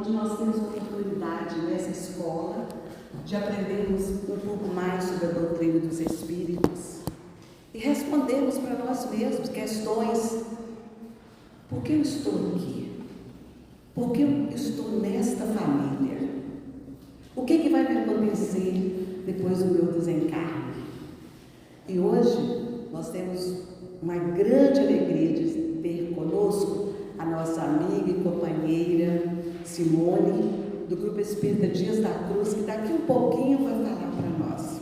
onde nós temos a oportunidade nessa escola de aprendermos um pouco mais sobre a doutrina dos Espíritos e respondermos para nós mesmos questões: por que eu estou aqui? Por que eu estou nesta família? O que vai me acontecer depois do meu desencarne? E hoje nós temos uma grande alegria de ter conosco a nossa amiga e companheira Simone, do Grupo Espírita Dias da Cruz, que daqui um pouquinho vai falar para nós.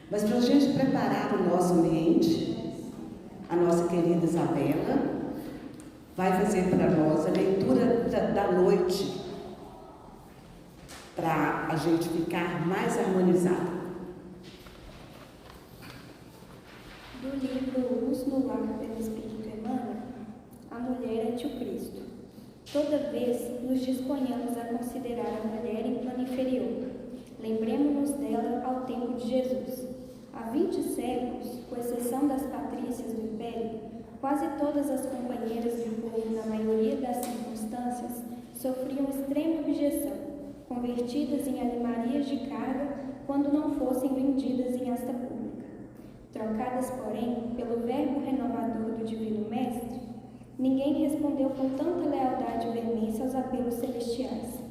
Mas para a gente preparar o nosso ambiente, a nossa querida Isabela vai fazer para nós a leitura da noite, para a gente ficar mais harmonizado. Do livro Luz no Lar pelo Espírito Emmanuel, a mulher ante o Cristo. Toda vez nos disponhamos a considerar a mulher em plano inferior, lembremos-nos dela ao tempo de Jesus. Há 20 séculos, com exceção das patrícias do Império, quase todas as companheiras de povo, na maioria das circunstâncias, sofriam extrema objeção, convertidas em animarias de carga quando não fossem vendidas em asta pública. Trocadas, porém, pelo verbo renovador do Divino Mestre, ninguém respondeu com tanta lealdade e veemência aos apelos celestiais.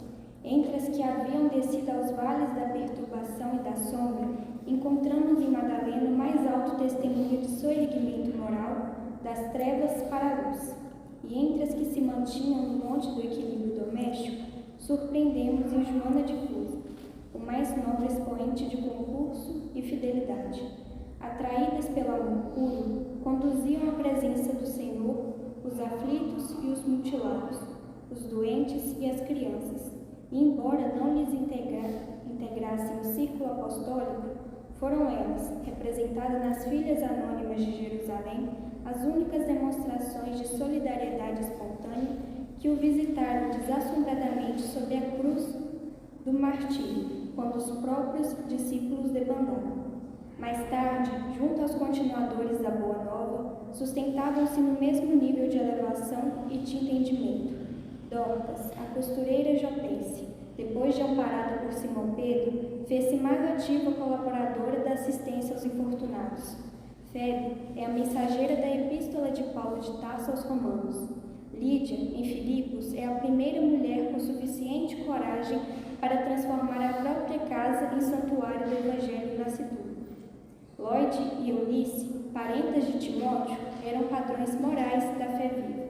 Entre as que haviam descido aos vales da perturbação e da sombra, encontramos em Madalena o mais alto testemunho de soerguimento moral, das trevas para a luz. E entre as que se mantinham no monte do equilíbrio doméstico, surpreendemos em Joana de Cruz, o mais nobre expoente de concurso e fidelidade. Atraídas pelo amor puro, conduziam à presença do Senhor os aflitos e os mutilados, os doentes e as crianças, e embora não lhes integrassem o círculo apostólico, foram elas, representadas nas filhas anônimas de Jerusalém, as únicas demonstrações de solidariedade espontânea que o visitaram desassombradamente sob a cruz do martírio, quando os próprios discípulos debandaram. Mais tarde, junto aos continuadores da Boa Nova, sustentavam-se no mesmo nível de elevação e de entendimento. Dorcas, a costureira jopense, depois de amparada por Simão Pedro, fez-se mais ativa colaboradora da assistência aos infortunados. Febe é a mensageira da Epístola de Paulo de Tarso aos Romanos. Lídia, em Filipos, é a primeira mulher com suficiente coragem para transformar a própria casa em santuário do Evangelho nascido. Lloyd e Eunice, parentas de Timóteo, eram padrões morais da fé viva.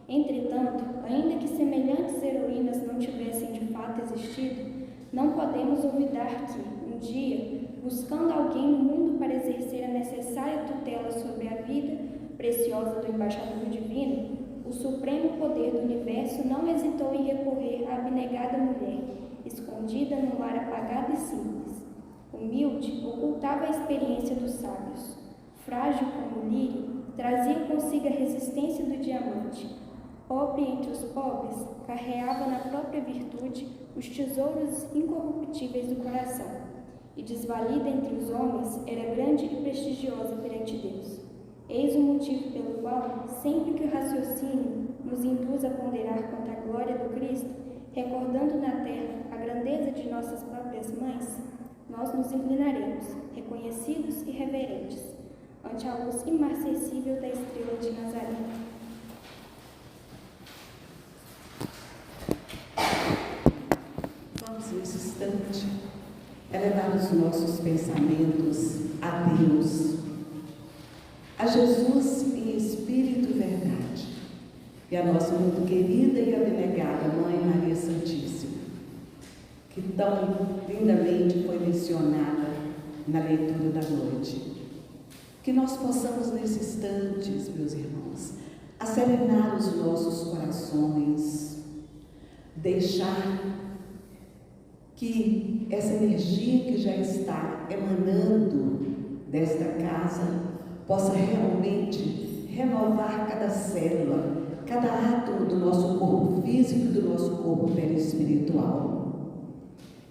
Entretanto, ainda que semelhantes heroínas não tivessem de fato existido, não podemos olvidar que, um dia, buscando alguém no mundo para exercer a necessária tutela sobre a vida preciosa do embaixador divino, o supremo poder do universo não hesitou em recorrer à abnegada mulher, escondida num lar apagado e simples. Humilde, ocultava a experiência dos sábios. Frágil como o lírio, trazia consigo a resistência do diamante. Pobre entre os pobres, carreava na própria virtude os tesouros incorruptíveis do coração. E desvalida entre os homens, era grande e prestigiosa perante Deus. Eis o motivo pelo qual, sempre que o raciocínio nos induz a ponderar quanto à glória do Cristo, recordando na terra a grandeza de nossas próprias mães, nós nos inclinaremos, reconhecidos e reverentes, ante a luz imarcessível da estrela de Nazaré. Vamos, nesse instante, elevar os nossos pensamentos a Deus, a Jesus em Espírito e Verdade, e a nossa muito querida e abnegada Mãe Maria Santíssima, que tão lindamente foi mencionada na leitura da noite. Que nós possamos, nesses instantes, meus irmãos, acerenar os nossos corações, deixar que essa energia que já está emanando desta casa possa realmente renovar cada célula, cada átomo do nosso corpo físico e do nosso corpo perispiritual.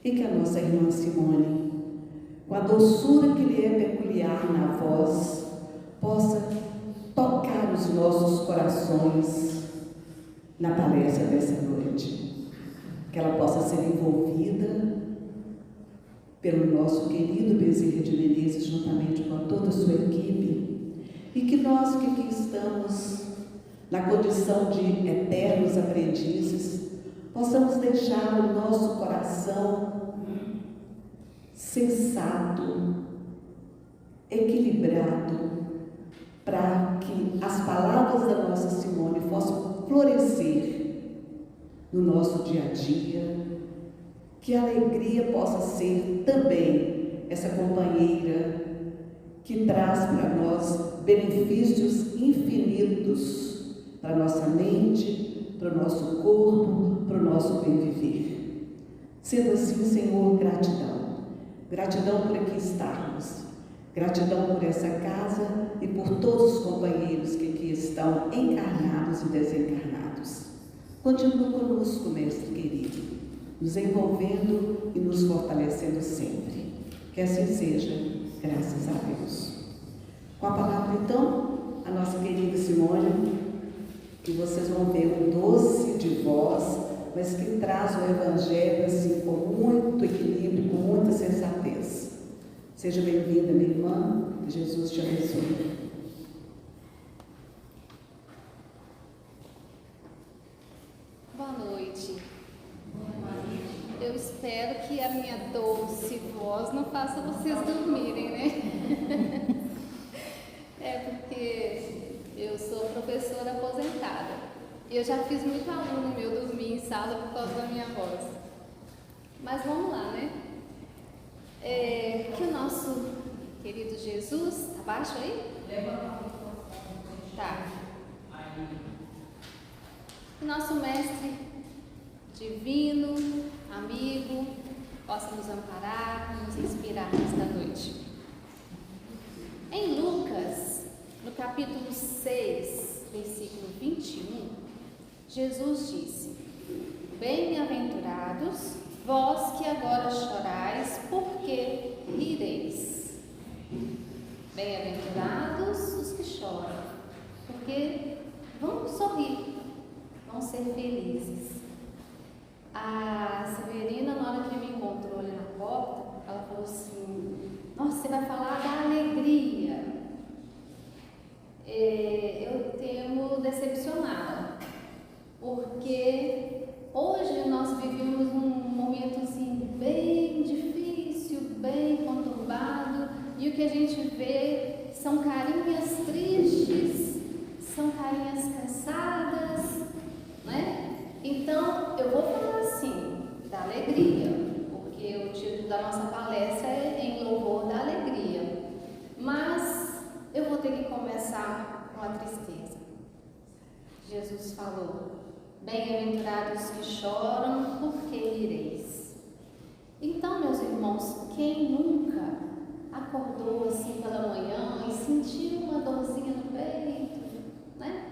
E que a nossa irmã Simone, com a doçura que lhe é peculiar na voz, possa tocar os nossos corações na palestra dessa noite. Que ela ser envolvida pelo nosso querido Bezerra de Menezes, juntamente com toda a sua equipe, e que nós que aqui estamos na condição de eternos aprendizes, possamos deixar o nosso coração sensato, equilibrado, para que as palavras da nossa Simone possam florescer no nosso dia a dia, que a alegria possa ser também essa companheira que traz para nós benefícios infinitos para a nossa mente, para o nosso corpo, para o nosso bem viver. Sendo assim, Senhor, gratidão. Gratidão por aqui estarmos. Gratidão por essa casa e por todos os companheiros que aqui estão encarnados e desencarnados. Continua conosco, Mestre querido, nos envolvendo e nos fortalecendo sempre. Que assim seja, graças a Deus. Com a palavra, então, a nossa querida Simone, que vocês vão ver um doce de voz, mas que traz o Evangelho assim, com muito equilíbrio, com muita sensatez. Seja bem-vinda, minha irmã, que Jesus te abençoe. Boa noite. Eu espero que a minha doce voz não faça vocês dormirem, né? É porque eu sou professora aposentada e eu já fiz muito aluno meu dormir em sala por causa da minha voz. Mas vamos lá, né? Que o nosso querido Jesus, tá baixo aí? Tá. Nosso mestre divino, amigo, possa nos amparar, nos inspirar nesta noite. Em Lucas, no capítulo 6, versículo 21, Jesus disse: Bem-aventurados vós que agora chorais, porque rireis. Bem-aventurados os que choram, porque vão sorrir, vão ser felizes. A Severina, na hora que me encontrou ali na porta, ela falou assim: nossa, você vai falar da alegria. Eu temo decepcioná-la, porque hoje nós vivemos um momento assim, bem difícil, bem conturbado, e o que a gente vê são carinhas tristes, são carinhas cansadas, né? Então, eu vou falar assim, da alegria, porque o título da nossa palestra é Em Louvor da Alegria. Mas eu vou ter que começar com a tristeza. Jesus falou: Bem-aventurados que choram, porque rireis. Então, meus irmãos, quem nunca acordou assim pela manhã e sentiu uma dorzinha no peito, né?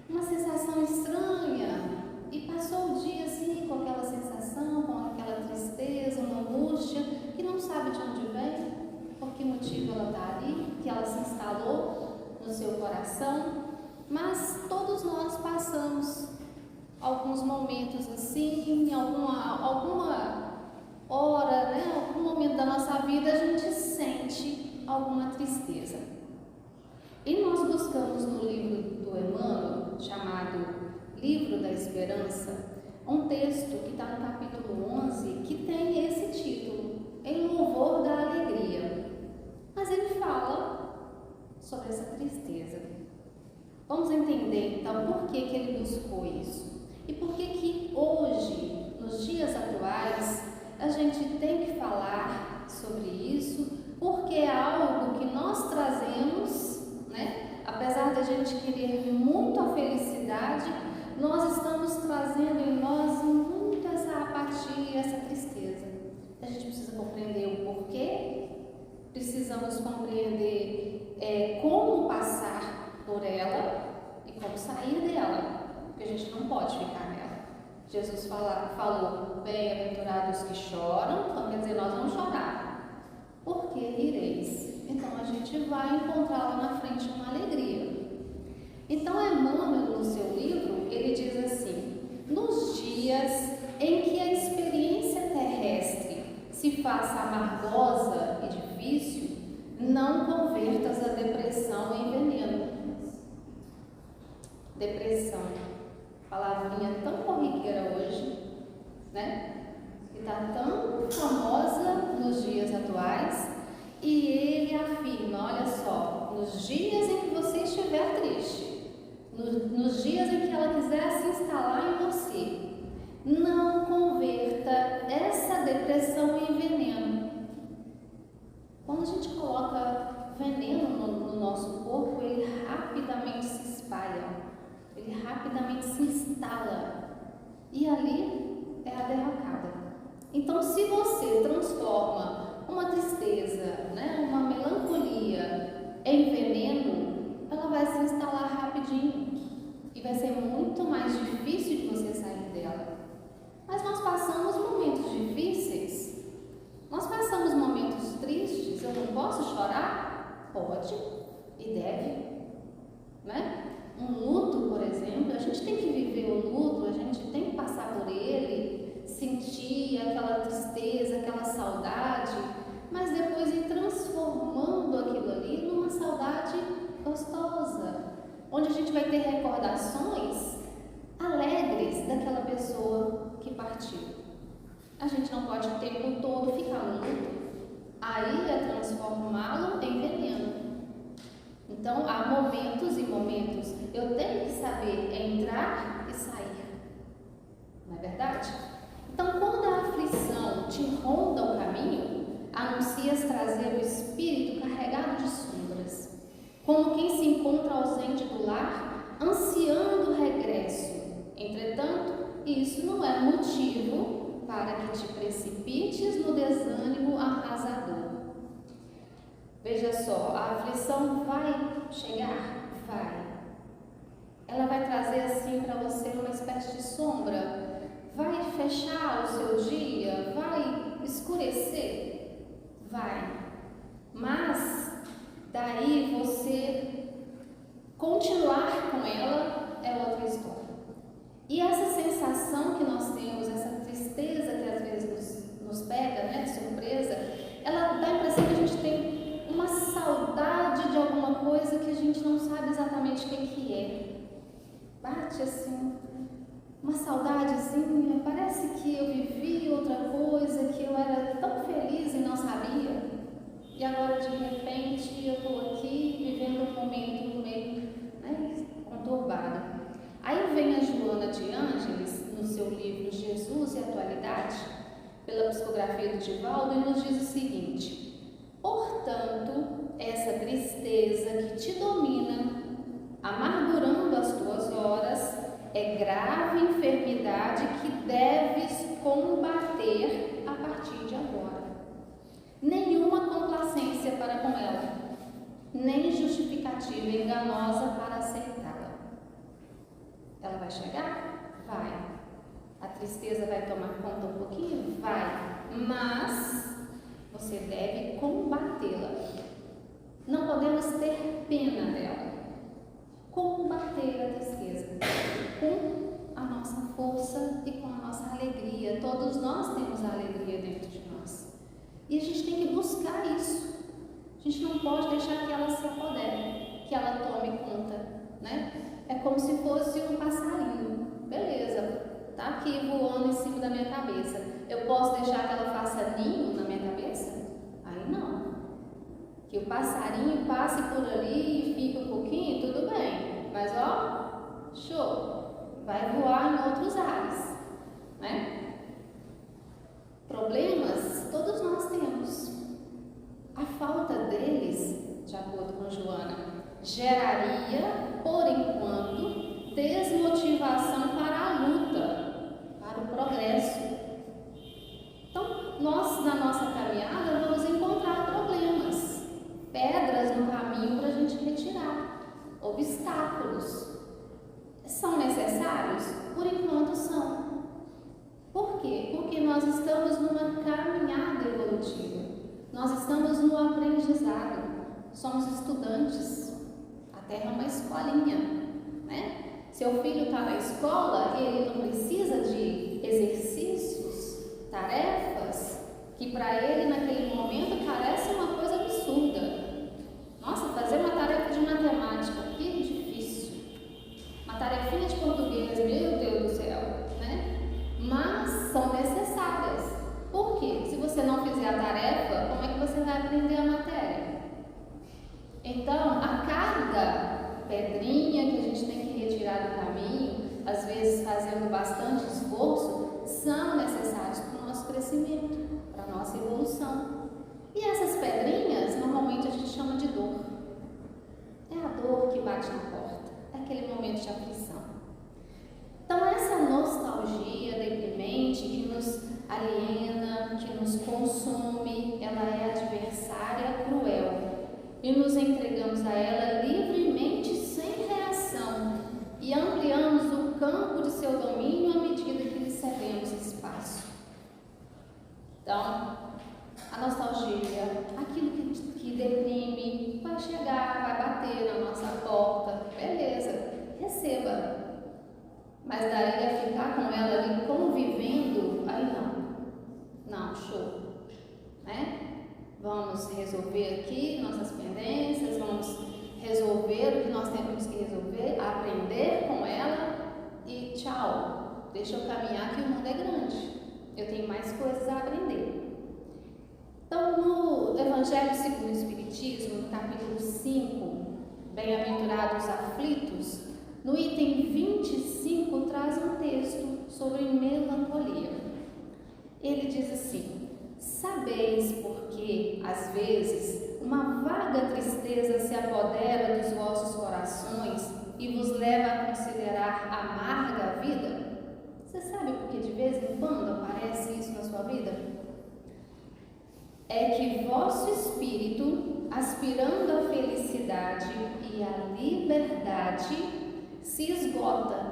Uma sensação estranha, e passou o dia assim com aquela sensação, com aquela tristeza, uma angústia, que não sabe de onde vem, por que motivo ela está ali, que ela se instalou no seu coração. Mas todos nós passamos alguns momentos assim, em alguma hora, né, algum momento da nossa vida a gente sente alguma tristeza. E nós buscamos no livro do Emmanuel, chamado Livro da Esperança, um texto que está no capítulo 11, que tem esse título, Em Louvor da Alegria. Mas ele fala sobre essa tristeza. Vamos entender então por que ele buscou isso. E por que hoje, nos dias atuais, a gente tem que falar sobre isso, porque é algo que nós trazemos, né? Apesar de a gente querer muito a felicidade, nós estamos trazendo em nós muito essa apatia, essa tristeza. A gente precisa compreender o porquê, precisamos compreender como passar por ela e como sair dela, porque a gente não pode ficar nela. Jesus falou: bem-aventurados que choram, então quer dizer, nós vamos chorar, porque rireis. Então a gente vai encontrar lá na frente uma alegria. Então Emmanuel, no seu livro, ele diz assim: nos dias em que a experiência faça amargosa e difícil, não convertas a depressão em veneno. Depressão, palavrinha tão corriqueira hoje, né? Que está tão famosa nos dias atuais, e ele afirma, olha só, nos dias em que você estiver triste, nos dias em que ela quiser se instalar em você, não converta essa depressão em veneno. Quando a gente coloca veneno no nosso corpo, ele rapidamente se espalha, ele rapidamente se instala, e ali é a derrocada. Então, se você transforma uma tristeza, né, uma melancolia em veneno, ela vai se instalar rapidinho e vai ser muito mais difícil de você sair dela. Mas nós passamos momentos difíceis, nós passamos momentos tristes. Eu não posso chorar? Pode e deve, né? Um luto, por exemplo, a gente tem que viver o luto, a gente tem que passar por ele, sentir aquela tristeza, aquela saudade, mas depois ir transformando aquilo ali numa saudade gostosa, onde a gente vai ter recordações alegres daquela pessoa que partiu. A gente não pode o tempo todo ficar no luto, aí é transformá-lo em veneno. Então, há momentos e momentos. Eu tenho que saber entrar e sair. Não é verdade? Então, quando a aflição te ronda o caminho, anuncias trazer o espírito carregado de sombras, como quem se encontra ausente do lar, ansiando o regresso. Entretanto, isso não é motivo para que te precipites no desânimo arrasador. Veja só, a aflição vai chegar? Vai. Ela vai trazer assim para você uma espécie de sombra, vai fechar o seu dia, vai escurecer? Vai. Mas, daí você continuar com ela é outra história. E essa sensação que nós temos, essa tristeza que às vezes nos pega, né, de surpresa, ela dá a impressão que a gente tem uma saudade de alguma coisa que a gente não sabe exatamente o que é. Bate assim, uma saudadezinha, parece que eu vivi outra coisa, que eu era tão feliz e não sabia, e agora de repente eu estou aqui vivendo um momento meio, né, conturbado. Aí vem a Joana de Ângeles, no seu livro Jesus e Atualidade, pela psicografia do Divaldo, e nos diz o seguinte: portanto, essa tristeza que te domina, amargurando as tuas horas, é grave enfermidade que deves combater a partir de agora. Nenhuma complacência para com ela, nem justificativa enganosa para aceitá-la. Ela vai chegar? Vai. A tristeza vai tomar conta um pouquinho? Vai. Mas você deve combatê-la. Não podemos ter pena dela. Combater a tristeza com a nossa força e com a nossa alegria. Todos nós temos a alegria dentro de nós. E a gente tem que buscar isso. A gente não pode deixar que ela se apodere, que ela tome conta, né? É como se fosse um passarinho. Beleza, tá aqui voando em cima da minha cabeça. Eu posso deixar que ela faça ninho na minha cabeça? Aí não. Que o passarinho passe por ali e fique um pouquinho, tudo bem. Mas ó, show, vai voar em outros ares, né? Problemas todos nós temos. A falta deles, de acordo com Joana, geraria, por enquanto, desmotivação para a luta, para o progresso. Então, nós, na nossa caminhada, vamos encontrar problemas, pedras no caminho para a gente retirar, obstáculos. São necessários? Por enquanto são. Por quê? Porque nós estamos numa caminhada evolutiva. Nós estamos no aprendizado. Somos estudantes. A Terra é uma escolinha, né? Seu filho está na escola e ele não precisa de exercícios, tarefas, que para ele você vai aprender a matéria. Então, a cada pedrinha que a gente tem que retirar do caminho, às vezes fazendo bastante esforço, são necessários para o nosso crescimento, para a nossa evolução. E essas pedrinhas, normalmente a gente chama de dor. É a dor que bate na porta, é aquele momento de aflição. Então, essa nostalgia deprimente que nos aliena, que nos consome, ela é adversária cruel. E nos entregamos a ela livremente, sem reação, e ampliamos o campo de seu domínio à medida que lhe cedemos espaço. Então, a nostalgia, aquilo que deprime, vai chegar, vai bater na nossa porta, beleza, receba. Mas daí a ficar com ela ali convivendo, aí não, show, né? Vamos resolver aqui nossas pendências, vamos resolver o que nós temos que resolver, aprender com ela e tchau, deixa eu caminhar que o mundo é grande, eu tenho mais coisas a aprender. Então, no Evangelho segundo o Espiritismo, no capítulo 5, Bem-aventurados aflitos, no item 25 traz um texto sobre melancolia. Ele diz assim: sabeis porque, às vezes, uma vaga tristeza se apodera dos vossos corações e vos leva a considerar amarga a vida? Você sabe por que de vez em quando aparece isso na sua vida? É que vosso espírito, aspirando à felicidade e à liberdade, se esgota,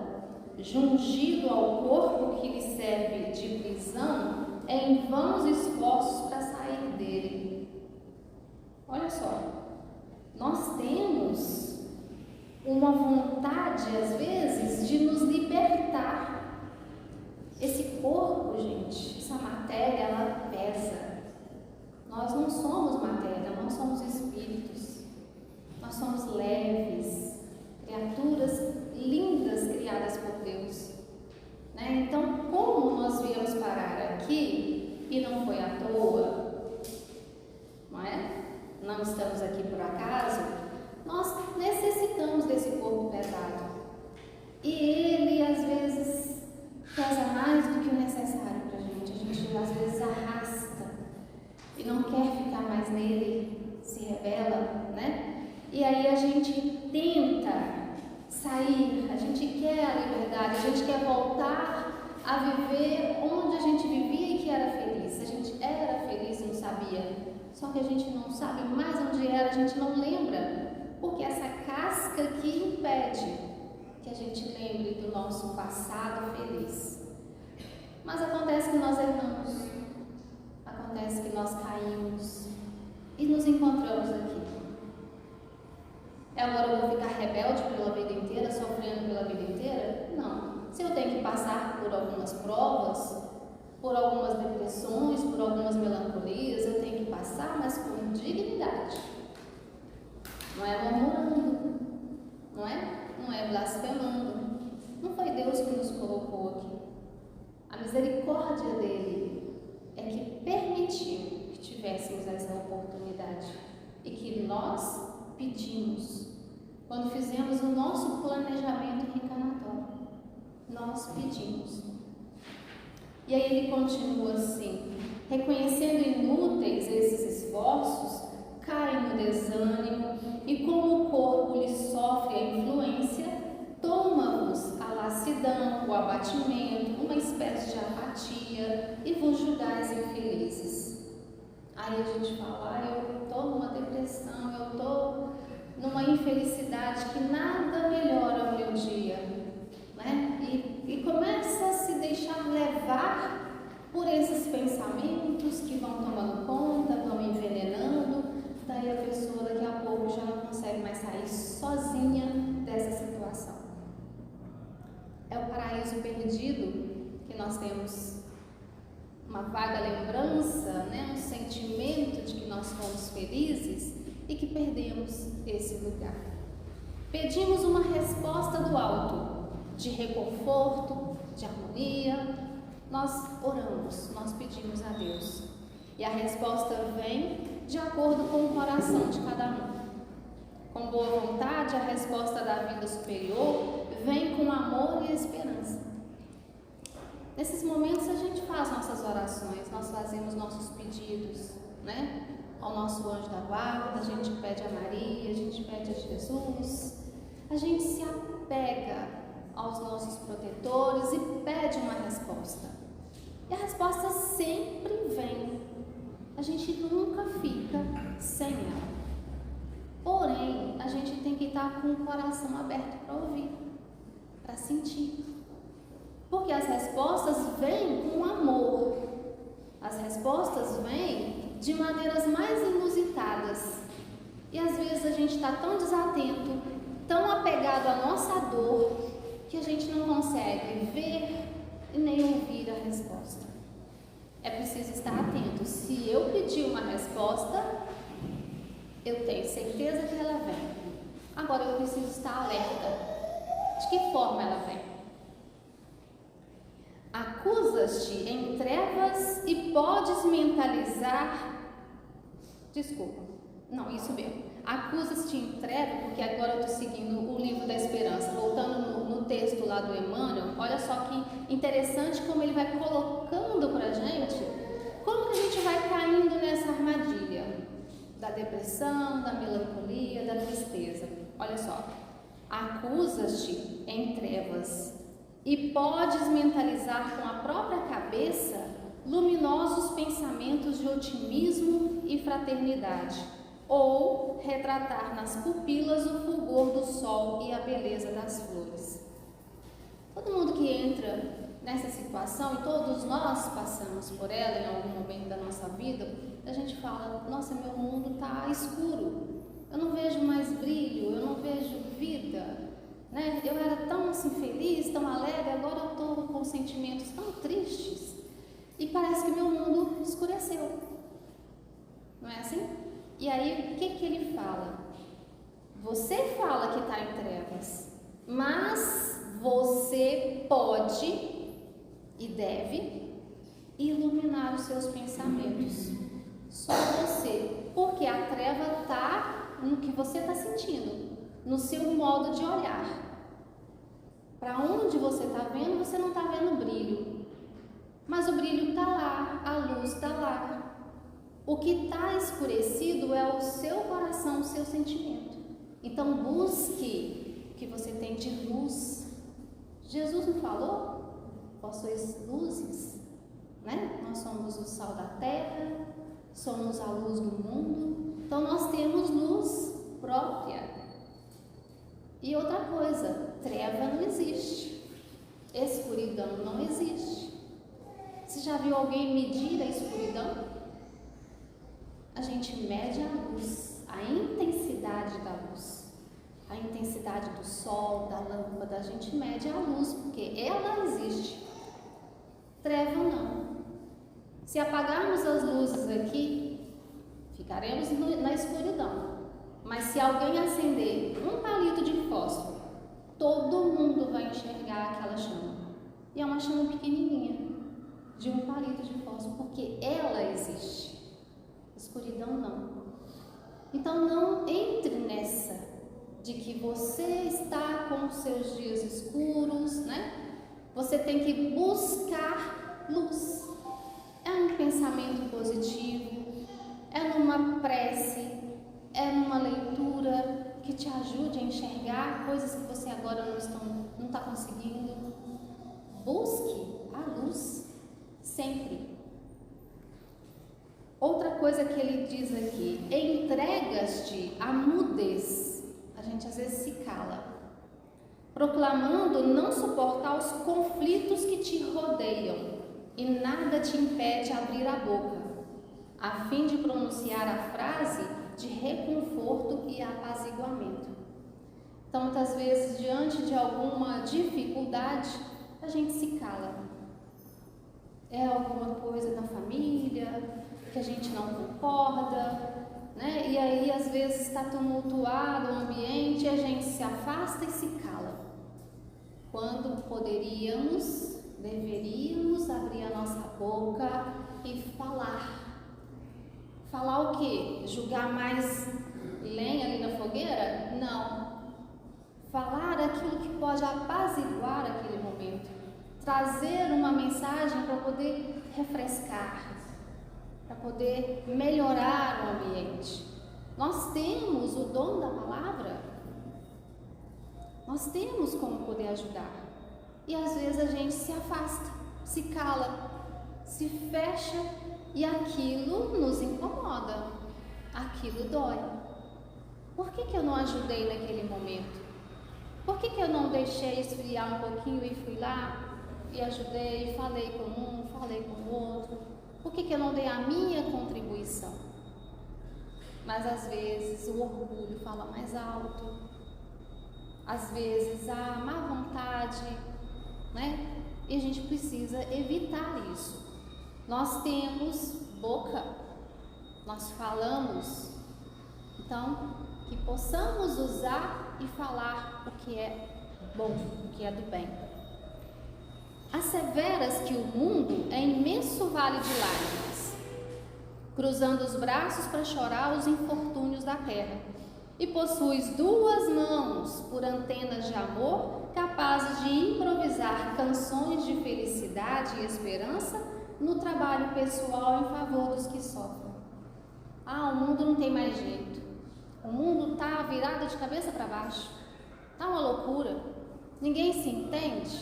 jungido ao corpo que lhe serve de prisão, em vãos esforços para sair dele. Olha só, nós temos uma vontade, às vezes, de nos libertar. Esse corpo, gente, essa matéria, ela pesa. Nós não somos matéria, nós somos espíritos. Nós somos leves, criaturas lindas criadas por Deus. Né? Então, como nós viemos parar aqui e não foi à toa, não é? Não estamos aqui por acaso, nós necessitamos desse corpo pesado. E ele, às vezes, pesa mais do que o necessário para a gente. A gente, às vezes, arrasta e não quer ficar mais nele, se rebela, né? E aí a gente tenta sair, a gente quer a liberdade, a gente quer voltar a viver onde a gente vivia e que era feliz. A gente era feliz e não sabia, só que a gente não sabe mais onde era, a gente não lembra, porque essa casca que impede que a gente lembre do nosso passado feliz. Mas acontece que nós erramos, acontece que nós caímos e nos encontramos aqui. Agora eu vou ficar rebelde pela vida inteira, sofrendo pela vida inteira? Não. Se eu tenho que passar por algumas provas, por algumas depressões, por algumas melancolias, eu tenho que passar, mas com dignidade. Não é murmurando, não é blasfemando. Não foi Deus que nos colocou aqui. A misericórdia dele é que permitiu que tivéssemos essa oportunidade e que nós pedimos. Quando fizemos o nosso planejamento reencarnatório, nós pedimos. E aí ele continua assim: reconhecendo inúteis esses esforços, cai no desânimo e, como o corpo lhe sofre a influência, toma-vos a lassidão, o abatimento, uma espécie de apatia e vos julgais infelizes. Aí a gente fala: eu estou numa depressão, eu estou numa infelicidade que nada melhora o meu dia, né? E começa a se deixar levar por esses pensamentos que vão tomando conta, vão envenenando. Daí a pessoa daqui a pouco já não consegue mais sair sozinha dessa situação. É o paraíso perdido que nós temos uma vaga lembrança, né? Um sentimento de que nós fomos felizes e que perdemos esse lugar. Pedimos uma resposta do alto, de reconforto, de harmonia. Nós oramos, nós pedimos a Deus. E a resposta vem de acordo com o coração de cada um. Com boa vontade, a resposta da vida superior vem com amor e esperança. Nesses momentos a gente faz nossas orações, nós fazemos nossos pedidos, né? Ao nosso anjo da guarda, a gente pede a Maria, a gente pede a Jesus, a gente se apega aos nossos protetores e pede uma resposta. E a resposta sempre vem, a gente nunca fica sem ela. Porém, a gente tem que estar com o coração aberto para ouvir, para sentir. Porque as respostas vêm com amor. As respostas vêm de maneiras mais inusitadas. E às vezes a gente está tão desatento, tão apegado à nossa dor, que a gente não consegue ver e nem ouvir a resposta. É preciso estar atento. Se eu pedir uma resposta, eu tenho certeza que ela vem. Agora eu preciso estar alerta. De que forma ela vem? Acusas-te em trevas e podes mentalizar. Desculpa, não, isso mesmo. Acusas-te em trevas, porque agora eu estou seguindo o livro da esperança. Voltando no texto lá do Emmanuel, olha só que interessante como ele vai colocando para a gente como que a gente vai caindo nessa armadilha da depressão, da melancolia, da tristeza. Olha só, acusas-te em trevas e podes mentalizar com a própria cabeça luminosos pensamentos de otimismo e fraternidade, ou retratar nas pupilas o fulgor do sol e a beleza das flores. Todo mundo que entra nessa situação, e todos nós passamos por ela em algum momento da nossa vida, a gente fala, nossa, meu mundo está escuro, eu não vejo mais brilho, eu não vejo vida, né? Eu era tão assim feliz, tão alegre, agora eu estou com sentimentos tão tristes e parece que meu mundo escureceu, não é assim? E aí o que ele fala? Você fala que está em trevas, mas você pode e deve iluminar os seus pensamentos. Só você, porque a treva está no que você está sentindo, no seu modo de olhar. Para onde você está vendo, você não está vendo brilho, mas o brilho está lá, a luz está lá. O que está escurecido é o seu coração, o seu sentimento. Então busque o que você tem de luz. Jesus não falou? Vós sois luzes, né? Nós somos o sal da terra, somos a luz do mundo, então nós temos luz própria. E outra coisa, treva não existe, escuridão não existe. Você já viu alguém medir a escuridão? A gente mede a luz, a intensidade da luz, a intensidade do sol, da lâmpada, a gente mede a luz, porque ela existe. Treva não. Se apagarmos as luzes aqui, ficaremos na escuridão. Mas se alguém acender um palito de fósforo, todo mundo vai enxergar aquela chama. E é uma chama pequenininha, de um palito de fósforo, porque ela existe. Escuridão não. Então não entre nessa de que você está com os seus dias escuros, né? Você tem que buscar luz. É um pensamento positivo, é numa prece, é numa leitura que te ajude a enxergar coisas que você agora não está conseguindo. Busque a luz sempre. Outra coisa que ele diz aqui, entregas-te à mudez. A gente às vezes se cala, proclamando não suportar os conflitos que te rodeiam, e nada te impede abrir a boca, a fim de pronunciar a frase de reconforto e apaziguamento. Então, muitas vezes, diante de alguma dificuldade, a gente se cala. É alguma coisa da família que a gente não concorda, né? E aí às vezes está tumultuado o ambiente e a gente se afasta e se cala. Quando deveríamos abrir a nossa boca e falar, Falar o quê? Jogar mais lenha ali na fogueira? Não. Falar aquilo que pode apaziguar aquele momento. Trazer uma mensagem para poder refrescar, para poder melhorar o ambiente. Nós temos o dom da palavra. Nós temos como poder ajudar. E às vezes a gente se afasta, se cala, se fecha e aquilo nos incomoda. Aquilo dói. Por que eu não ajudei naquele momento? Por que eu não deixei esfriar um pouquinho e fui lá e ajudei, falei com um, falei com o outro? Por que eu não dei a minha contribuição? Mas às vezes o orgulho fala mais alto, às vezes a má vontade, né? E a gente precisa evitar isso. Nós temos boca, nós falamos, então que possamos usar e falar o que é bom, o que é do bem. Asseveras que o mundo é imenso vale de lágrimas, cruzando os braços para chorar os infortúnios da terra, e possuis 2 mãos por antenas de amor, capazes de improvisar canções de felicidade e esperança no trabalho pessoal em favor dos que sofrem. O mundo não tem mais jeito. O mundo está virado de cabeça para baixo. Está uma loucura. Ninguém se entende,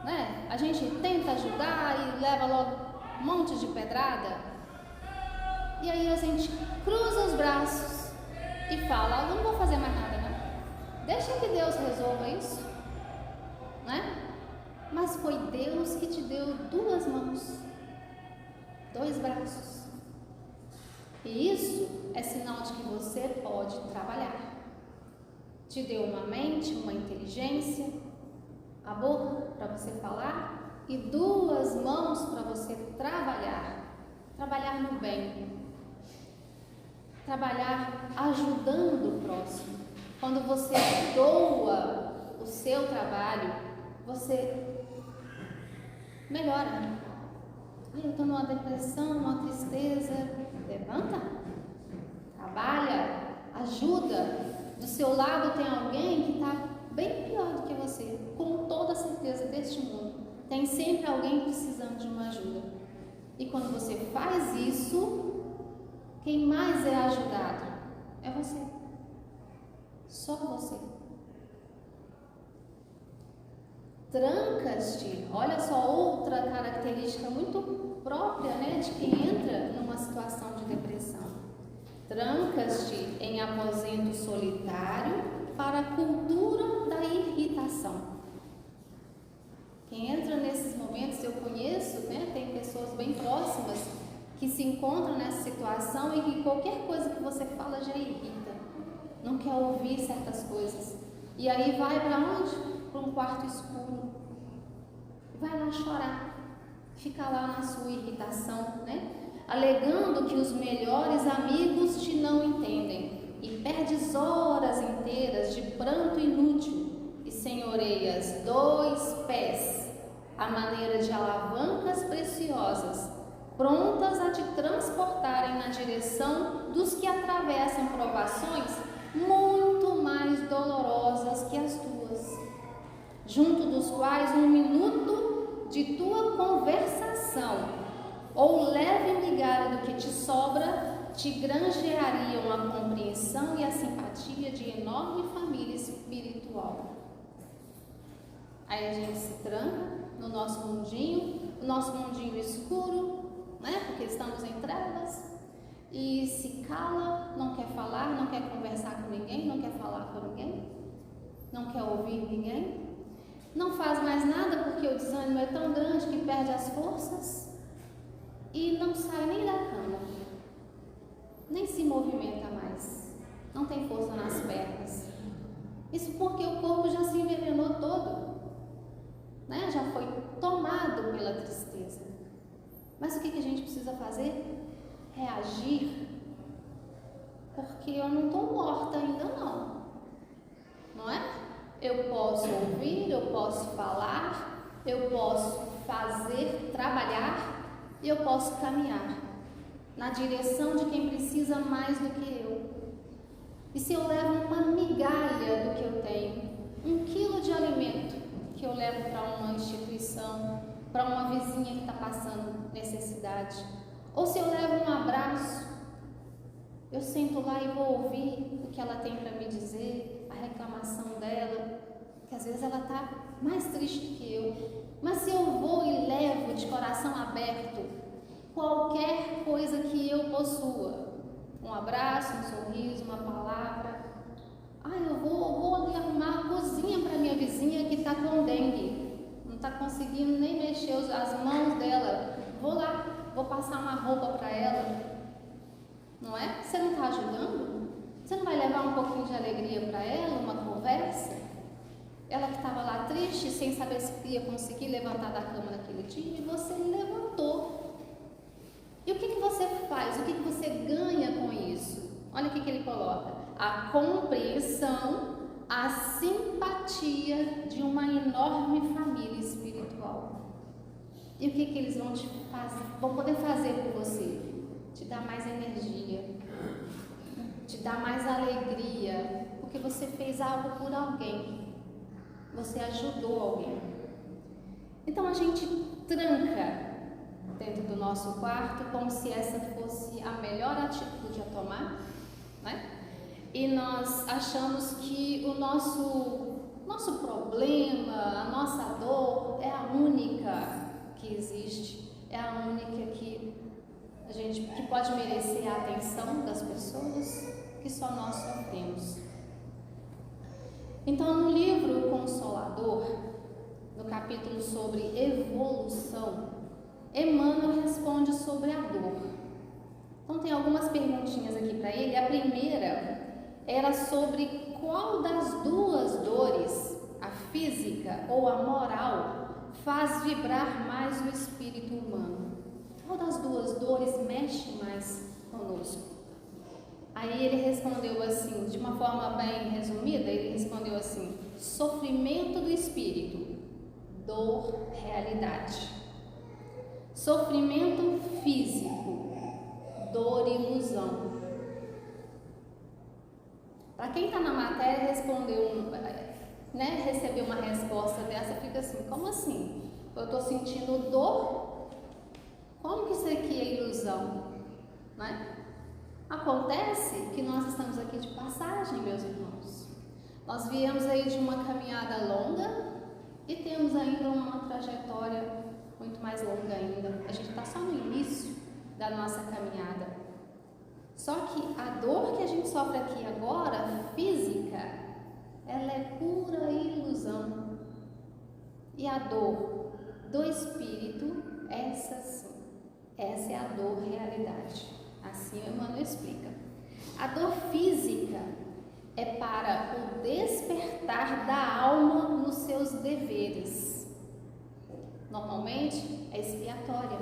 né? A gente tenta ajudar e leva logo um monte de pedrada. E aí a gente cruza os braços e fala: não vou fazer mais nada, não. Deixa que Deus resolva isso, né? Mas foi Deus que te deu 2 mãos, 2 braços. E isso é sinal de que você pode trabalhar. Te deu uma mente, uma inteligência, a boca para você falar e 2 mãos para você trabalhar. Trabalhar no bem. Trabalhar ajudando o próximo. Quando você doa o seu trabalho, você melhora. Eu estou numa depressão, uma tristeza. Levanta, trabalha, ajuda. Do seu lado tem alguém que está bem pior do que você, com toda certeza deste mundo. Tem sempre alguém precisando de uma ajuda. E quando você faz isso, quem mais é ajudado? É você. Só você. Trancas-te. Olha só outra característica muito própria, né, de quem entra numa situação de depressão. Trancas-te em aposento solitário para a cultura da irritação. Quem entra nesses momentos, eu conheço, né, tem pessoas bem próximas que se encontram nessa situação e que qualquer coisa que você fala já irrita, não quer ouvir certas coisas. E aí vai para onde? Para um quarto escuro. Vai lá chorar. Fica lá na sua irritação, né? Alegando que os melhores amigos te não entendem e perdes horas inteiras de pranto inútil e senhoreias 2 pés à maneira de alavancas preciosas, prontas a te transportarem na direção dos que atravessam provações muito mais dolorosas que as tuas, junto dos quais 1 minuto de tua conversação ou leve migalha do que te sobra te granjeariam a compreensão e a simpatia de enorme família espiritual. Aí a gente se tranca no nosso mundinho, o nosso mundinho escuro, né? Porque estamos em trevas, e se cala, não quer falar, não quer conversar com ninguém, não quer falar com ninguém, não quer ouvir ninguém. Não faz mais nada porque o desânimo é tão grande que perde as forças e não sai nem da cama, nem se movimenta mais, não tem força nas pernas. Isso porque o corpo já se envenenou todo, né? Já foi tomado pela tristeza. Mas o que a gente precisa fazer? Reagir, porque eu não estou morta ainda não é? Eu posso ouvir, eu posso falar, eu posso fazer, trabalhar e eu posso caminhar. na direção de quem precisa mais do que eu? E se eu levo uma migalha do que eu tenho, 1 quilo de alimento que eu levo para uma instituição, para uma vizinha que está passando necessidade, ou se eu levo um abraço, eu sento lá e vou ouvir o que ela tem para me dizer, a reclamação dela, que às vezes ela está mais triste que eu. Mas se eu vou e levo de coração aberto qualquer coisa que eu possua, um abraço, um sorriso, uma palavra, eu vou ali arrumar a cozinha para minha vizinha que está com dengue, não está conseguindo nem mexer as mãos dela, vou lá, vou passar uma roupa para ela, não é? Você não está ajudando? Você não vai levar um pouquinho de alegria para ela, uma conversa? Ela que estava lá triste, sem saber se ia conseguir levantar da cama naquele dia, e você levantou. E o que você faz? O que você ganha com isso? Olha o que ele coloca: a compreensão, a simpatia de uma enorme família espiritual. E o que eles vão poder fazer por você? Te dar mais energia, te dar mais alegria, porque você fez algo por alguém. Você ajudou alguém. Então a gente tranca dentro do nosso quarto como se essa fosse a melhor atitude a tomar, né? E nós achamos que o nosso problema, a nossa dor é a única que existe, é a única que pode merecer a atenção das pessoas, que só nós sofremos. Então, no livro Consolador, no capítulo sobre evolução, Emmanuel responde sobre a dor. Então, tem algumas perguntinhas aqui para ele. A primeira era sobre qual das duas dores, a física ou a moral, faz vibrar mais o espírito humano. Qual das duas dores mexe mais conosco? Aí ele respondeu assim, de uma forma bem resumida, ele respondeu assim: sofrimento do espírito, dor, realidade. Sofrimento físico, dor, ilusão. Para quem está na matéria, recebeu uma resposta dessa, fica assim: como assim? Eu estou sentindo dor? Como que isso aqui é ilusão? Né? Acontece que nós estamos aqui de passagem, meus irmãos. Nós viemos aí de uma caminhada longa e temos ainda uma trajetória muito mais longa ainda. A gente está só no início da nossa caminhada. Só que a dor que a gente sofre aqui agora, física, ela é pura ilusão. E a dor do espírito, essa sim, essa é a dor realidade. Assim Emmanuel explica. A dor física é para o despertar da alma nos seus deveres. Normalmente é expiatória.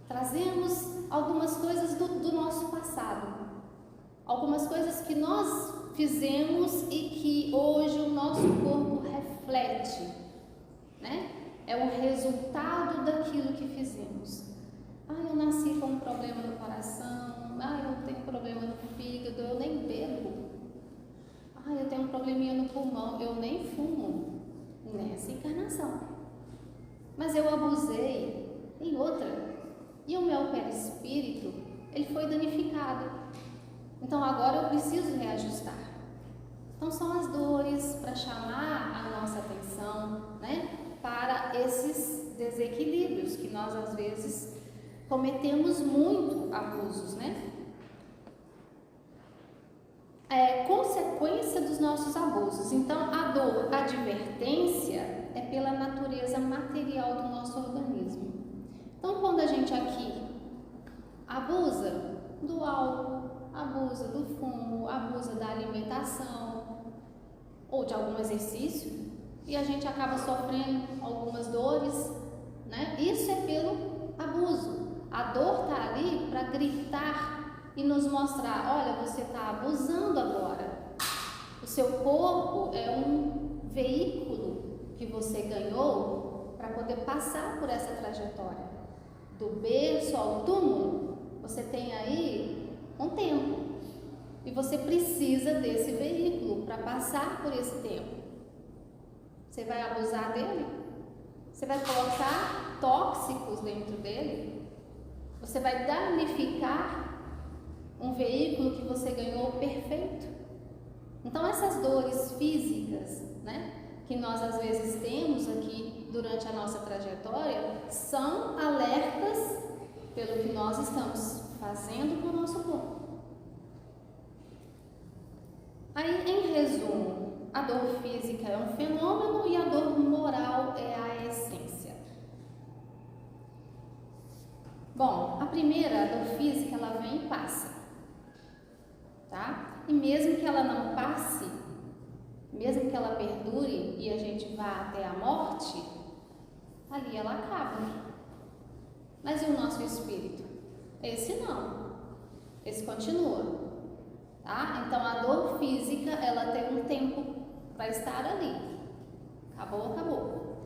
Trazemos algumas coisas do nosso passado, algumas coisas que nós fizemos e que hoje o nosso corpo reflete, né? É o resultado daquilo que fizemos. Eu nasci com um problema no coração, eu tenho problema no fígado, eu nem bebo, eu tenho um probleminha no pulmão, eu nem fumo, nessa encarnação, mas eu abusei em outra, e o meu perispírito, ele foi danificado, então agora eu preciso reajustar. Então são as dores para chamar a nossa atenção, né, para esses desequilíbrios que nós às vezes cometemos muito abusos, né? É consequência dos nossos abusos. Então, a dor, a advertência, é pela natureza material do nosso organismo. Então, quando a gente aqui abusa do álcool, abusa do fumo, abusa da alimentação ou de algum exercício, e a gente acaba sofrendo algumas dores, né? Isso é pelo abuso. A dor está ali para gritar e nos mostrar: olha, você está abusando agora. O seu corpo é um veículo que você ganhou para poder passar por essa trajetória. Do berço ao túmulo, Você tem aí um tempo e você precisa desse veículo para passar por esse tempo. Você vai abusar dele? Você vai colocar tóxicos dentro dele? Você vai danificar um veículo que você ganhou perfeito? Então essas dores físicas, né, que nós às vezes temos aqui durante a nossa trajetória, são alertas pelo que nós estamos fazendo com o nosso corpo. Aí, em resumo, a dor física é um fenômeno e a dor moral é a essência. Bom, a primeira, a dor física, ela vem e passa, tá? E mesmo que ela não passe, mesmo que ela perdure e a gente vá até a morte, ali ela acaba. Mas e o nosso espírito? Esse não, esse continua. Tá? Então a dor física, ela tem um tempo para estar ali. Acabou, acabou.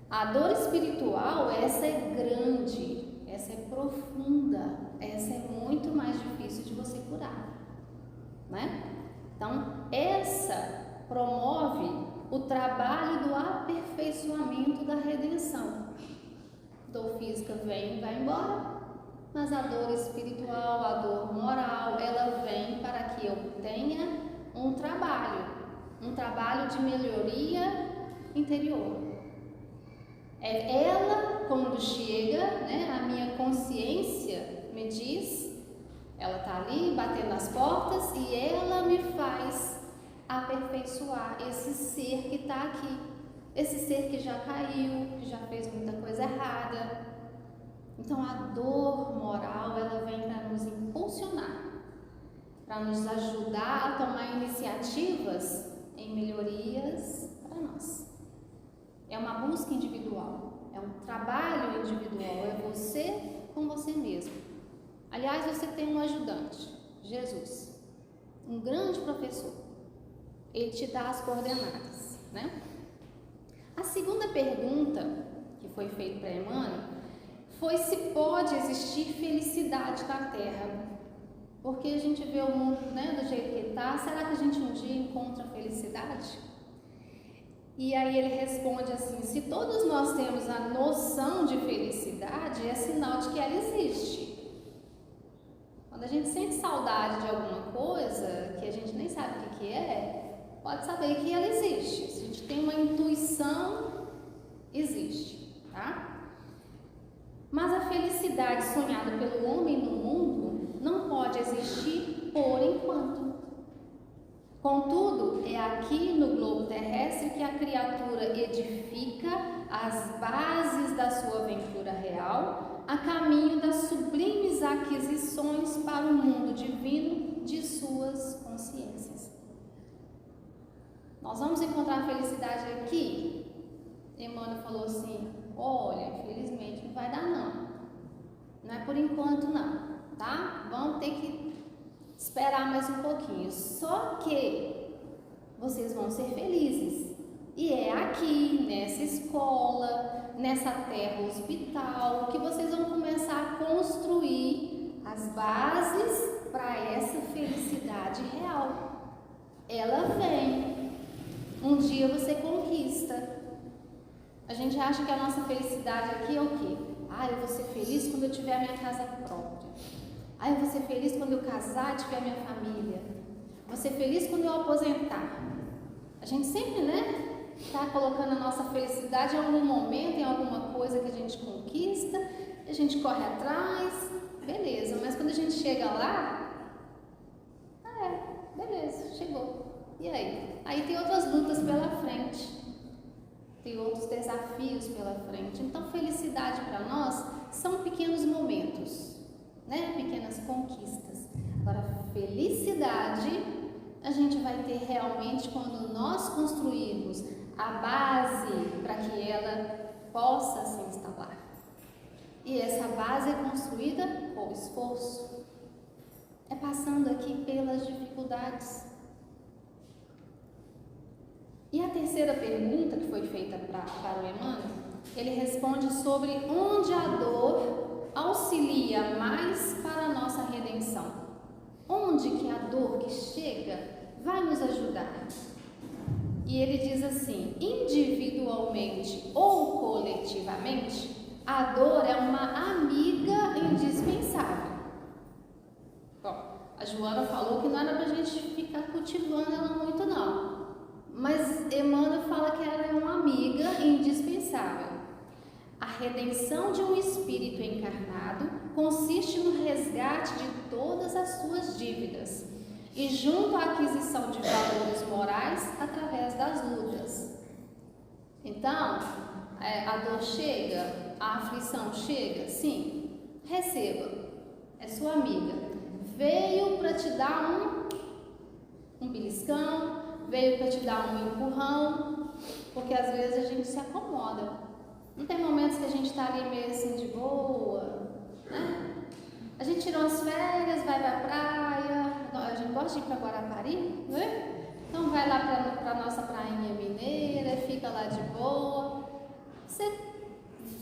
A dor espiritual, essa é grande, essa é profunda, essa é muito mais difícil de você curar, né? Então essa promove o trabalho do aperfeiçoamento da redenção. Dor física vem e vai embora. Mas a dor espiritual, a dor moral, ela vem para que eu tenha um trabalho de melhoria interior. É ela, quando chega, né, a minha consciência me diz, ela está ali batendo as portas e ela me faz aperfeiçoar esse ser que está aqui, esse ser que já caiu, que já fez muita coisa errada. Então a dor moral, ela vem para nos impulsionar, para nos ajudar a tomar iniciativas em melhorias para nós. É uma busca individual, é um trabalho individual, é você com você mesmo. Aliás, você tem um ajudante, Jesus, um grande professor. Ele te dá as coordenadas, né? A segunda pergunta que foi feita para Emmanuel foi se pode existir felicidade na Terra. Porque a gente vê o mundo, né, do jeito que está, será que a gente um dia encontra felicidade? E aí ele responde assim, se todos nós temos a noção de felicidade, é sinal de que ela existe. Quando a gente sente saudade de alguma coisa, que a gente nem sabe o que é, pode saber que ela existe. Se a gente tem uma intuição, existe, tá? Mas a felicidade sonhada pelo homem no mundo não pode existir por enquanto. Contudo, é aqui no globo terrestre que a criatura edifica as bases da sua aventura real, a caminho das sublimes aquisições para o mundo divino de suas consciências. Nós vamos encontrar a felicidade aqui? Emmanuel falou assim, olha, infelizmente não vai dar não. Não é por enquanto não, tá? Vamos ter que esperar mais um pouquinho. Só que vocês vão ser felizes. E é aqui, nessa escola, nessa terra hospital, que vocês vão começar a construir as bases para essa felicidade real. Ela vem. Um dia você conquista. A gente acha que a nossa felicidade aqui é o quê? Ah, eu vou ser feliz quando eu tiver a minha casa própria. Ah, eu vou ser feliz quando eu casar e tiver a minha família. Vou ser feliz quando eu aposentar. A gente sempre, né, está colocando a nossa felicidade em algum momento, em alguma coisa que a gente conquista, a gente corre atrás, beleza. Mas quando a gente chega lá, beleza, chegou. E aí? Aí tem outras lutas pela frente. Tem outros desafios pela frente. Então, felicidade para nós são pequenos momentos, né? Pequenas conquistas. Agora, felicidade a gente vai ter realmente quando nós construirmos a base para que ela possa se instalar. E essa base é construída com esforço. É passando aqui pelas dificuldades. E a terceira pergunta que foi feita para o Emmanuel, ele responde sobre onde a dor auxilia auxilia mais para a nossa redenção? Onde que a dor que chega vai nos ajudar? E ele diz assim: individualmente ou coletivamente, a dor é uma amiga indispensável. Bom, a Joana falou que não era para a gente ficar cultivando ela muito não, mas Emmanuel fala que ela é uma amiga indispensável. A redenção de um espírito encarnado consiste no resgate de todas as suas dívidas e junto à aquisição de valores morais através das lutas. Então, a dor chega, a aflição chega, sim, receba, é sua amiga. Veio para te dar um beliscão, veio para te dar um empurrão, porque às vezes a gente se acomoda. Não tem momentos que a gente está ali meio assim de boa, né? A gente tirou as férias, vai para a praia, a gente gosta de ir para Guarapari, né? Então vai lá para a nossa prainha mineira, fica lá de boa. Você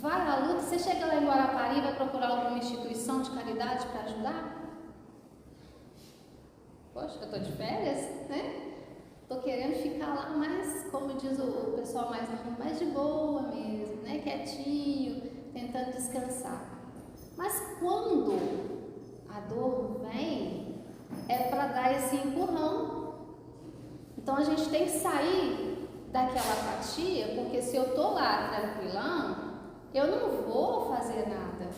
vai à luta, você chega lá em Guarapari, vai procurar alguma instituição de caridade para ajudar? Poxa, eu estou de férias, né? Estou querendo ficar lá mais, como diz o pessoal mais novo, mais de boa mesmo, né? Quietinho, tentando descansar. Mas quando a dor vem, é para dar esse empurrão. Então a gente tem que sair daquela apatia, porque se eu estou lá tranquilão, eu não vou fazer nada.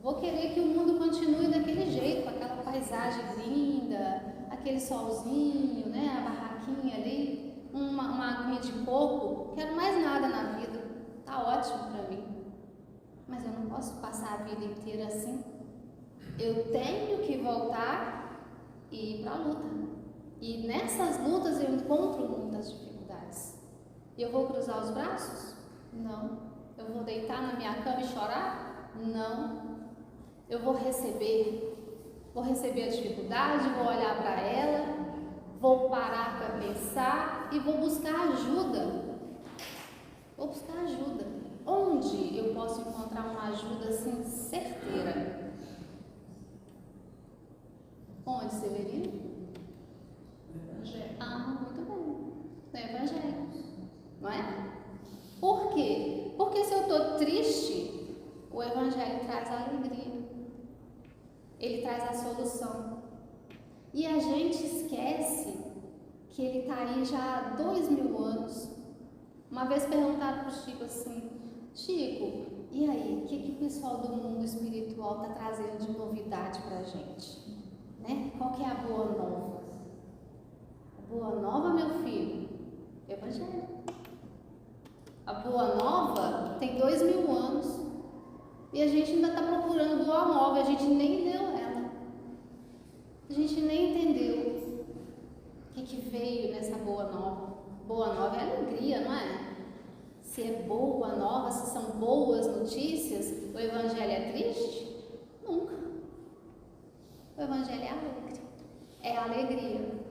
Vou querer que o mundo continue daquele jeito, com aquela paisagem linda, aquele solzinho, né? A barraquinha ali, uma aguinha de coco. Quero mais nada na vida. Tá ótimo para mim. Mas eu não posso passar a vida inteira assim. Eu tenho que voltar e ir para a luta. E nessas lutas eu encontro muitas dificuldades. E eu vou cruzar os braços? Não. Eu vou deitar na minha cama e chorar? Não. Eu vou receber a dificuldade, vou olhar para ela, vou parar para pensar e vou buscar ajuda. Vou buscar ajuda. Onde eu posso encontrar uma ajuda assim certeira? Onde, Severino? No Evangelho. Ah, muito bem. No Evangelho. Não é? Por quê? Porque se eu estou triste, o Evangelho traz a alegria. Ele traz a solução. E a gente esquece que ele está aí já há 2000 anos. Uma vez perguntaram para o Chico assim: Chico, e aí, o que o pessoal do mundo espiritual está trazendo de novidade para a gente? Né? Qual que é a boa nova? A boa nova, meu filho, Evangelho. A boa nova tem 2000 anos. E a gente ainda está procurando boa nova, a gente nem leu ela. A gente nem entendeu o que veio nessa boa nova. Boa nova é alegria, não é? Se é boa nova, se são boas notícias, o Evangelho é triste? Nunca. O Evangelho é alegre. É alegria.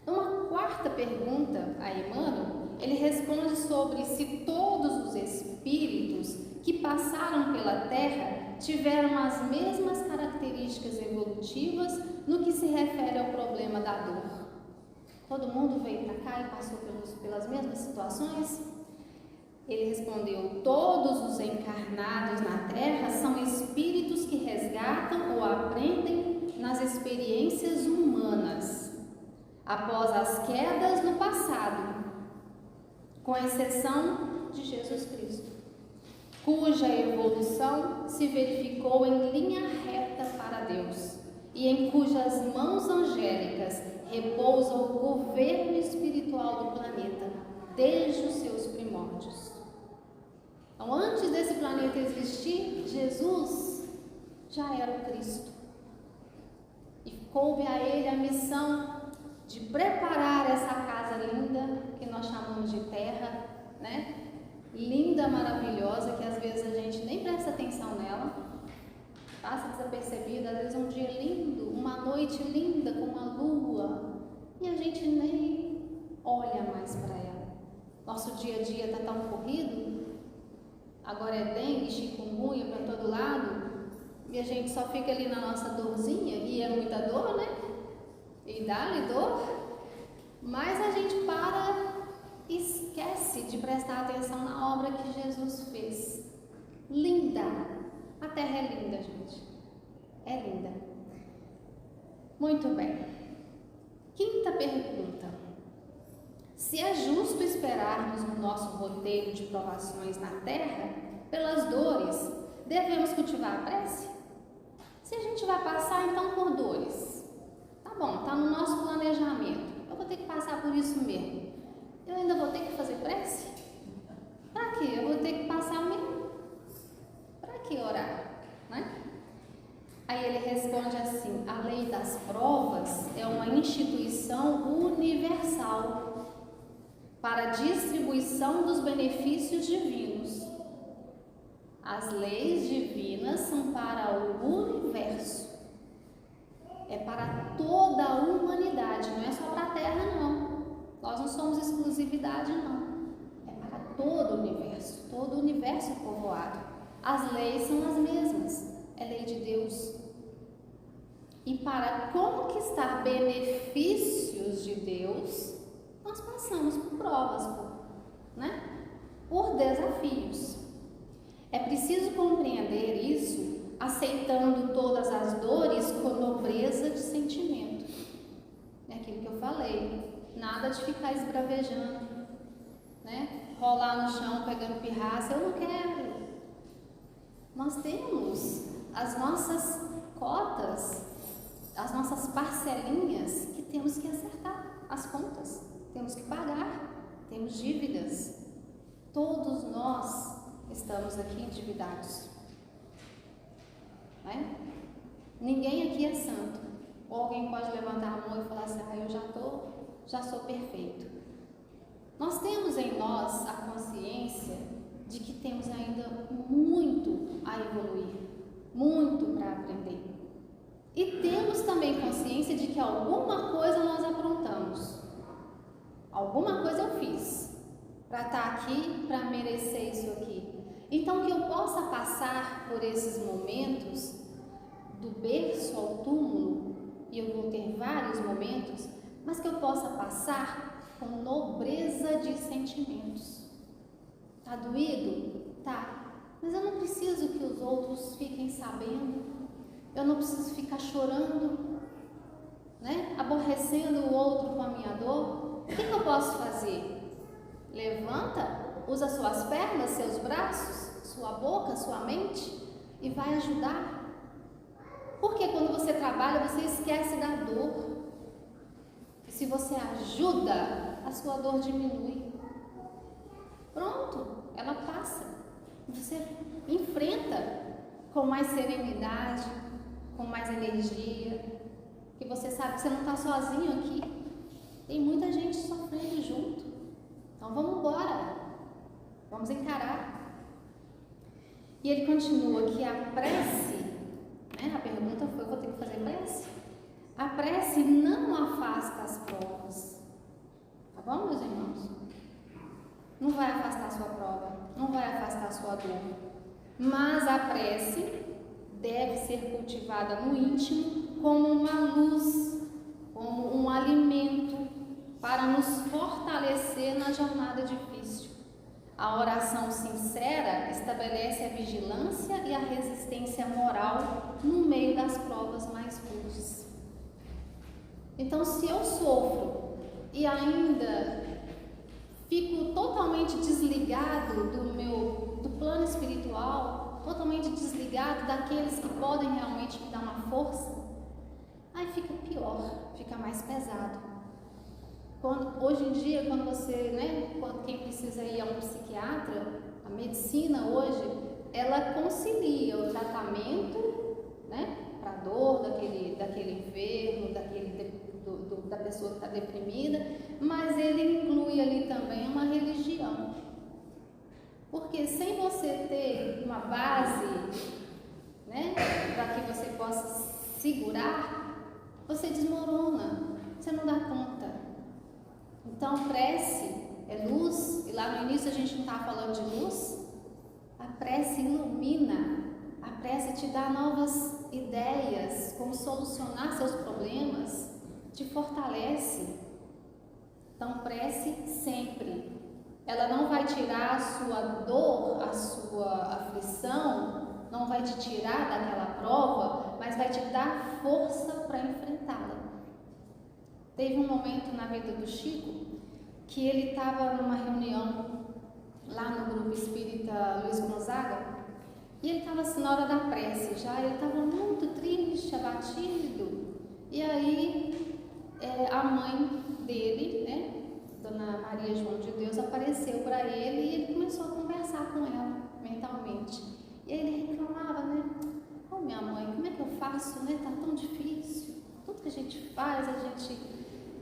Uma quarta pergunta a Emmanuel, ele responde sobre se todos os espíritos que passaram pela Terra tiveram as mesmas características evolutivas no que se refere ao problema da dor. Todo mundo veio para cá e passou pelas mesmas situações? Ele respondeu: todos os encarnados na Terra são espíritos que resgatam ou aprendem nas experiências humanas, após as quedas no passado, com exceção de Jesus Cristo, cuja evolução se verificou em linha reta para Deus e em cujas mãos angélicas repousa o governo espiritual do planeta desde os seus primórdios. Então, antes desse planeta existir, Jesus já era o Cristo. E coube a ele a missão de preparar essa casa linda, que nós chamamos de terra, né? Linda, maravilhosa, que às vezes a gente nem presta atenção nela, passa desapercebida, às vezes um dia lindo, uma noite linda com uma lua, e a gente nem olha mais para ela. Nosso dia a dia está tão corrido, agora é dengue, chikungunya para todo lado, e a gente só fica ali na nossa dorzinha, e é muita dor, né? E dá-lhe dor, mas a gente e esquece de prestar atenção na obra que Jesus fez. Linda! A terra é linda, gente. É linda. Muito bem. Quinta pergunta. Se é justo esperarmos no nosso roteiro de provações na terra, pelas dores, devemos cultivar a prece? Se a gente vai passar então por dores, tá bom, tá no nosso planejamento, eu vou ter que passar por isso mesmo. Eu ainda vou ter que fazer prece? Para quê? Eu vou ter que passar mesmo? Para que orar? Né? Aí ele responde assim: a lei das provas é uma instituição universal para a distribuição dos benefícios divinos. As leis divinas são para o universo, é para toda a humanidade, não é só para a Terra não. Nós não somos exclusividade não, é para todo o universo povoado. As leis são as mesmas, é lei de Deus. E para conquistar benefícios de Deus, nós passamos por provas, por desafios. É preciso compreender isso, aceitando todas as dores com nobreza de sentimento. É aquilo que eu falei, nada de ficar esbravejando, rolar no chão pegando pirraça, eu não quero. Nós temos as nossas cotas, as nossas parcelinhas que temos que acertar as contas, temos que pagar, temos dívidas. Todos nós estamos aqui endividados. Ninguém aqui é santo. Ou alguém pode levantar a mão e falar assim: eu já sou perfeito. Nós temos em nós a consciência de que temos ainda muito a evoluir, muito para aprender. E temos também consciência de que alguma coisa nós aprontamos, alguma coisa eu fiz para estar aqui, para merecer isso aqui. Então, que eu possa passar por esses momentos, do berço ao túmulo, e eu vou ter vários momentos, mas que eu possa passar com nobreza de sentimentos. Tá doído? Tá. Mas eu não preciso que os outros fiquem sabendo. Eu não preciso ficar chorando, aborrecendo o outro com a minha dor. O que eu posso fazer? Levanta, usa suas pernas, seus braços, sua boca, sua mente e vai ajudar. Porque quando você trabalha, você esquece da dor. E se você ajuda, a sua dor diminui. Pronto, ela passa. Você enfrenta com mais serenidade, com mais energia, que você sabe que você não está sozinho aqui. Tem muita gente sofrendo junto. Então vamos embora, vamos encarar. E ele continua que a prece, a pergunta foi: vou ter que fazer prece? A prece não afasta as provas, tá bom, meus irmãos? Não vai afastar a sua prova, não vai afastar a sua dor, mas a prece deve ser cultivada no íntimo como uma luz, como um alimento para nos fortalecer na jornada difícil. A oração sincera estabelece a vigilância e a resistência moral no meio das provas mais rudes. Então, se eu sofro e ainda fico totalmente desligado do plano espiritual, totalmente desligado daqueles que podem realmente me dar uma força, aí fica pior, fica mais pesado. Hoje em dia, quando você, quem precisa ir a um psiquiatra, a medicina hoje, ela concilia o tratamento, para a dor daquele enfermo, da pessoa que está deprimida, mas ele inclui ali também uma religião. Porque sem você ter uma base, para que você possa segurar, você desmorona, você não dá conta. Então, prece é luz, e lá no início a gente não estava falando de luz. A prece ilumina, a prece te dá novas ideias, como solucionar seus problemas, te fortalece. Então, prece sempre. Ela não vai tirar a sua dor, a sua aflição, não vai te tirar daquela prova, mas vai te dar força para enfrentá-la. Teve um momento na vida do Chico que ele estava numa reunião lá no grupo espírita Luiz Gonzaga, e ele estava assim na hora da prece já, ele estava muito triste, abatido, e aí a mãe dele, né, Dona Maria João de Deus, apareceu para ele e ele começou a conversar com ela mentalmente. E aí ele reclamava, né? Oh, minha mãe, como é que eu faço, né? Tá tão difícil. Tudo que a gente faz, a gente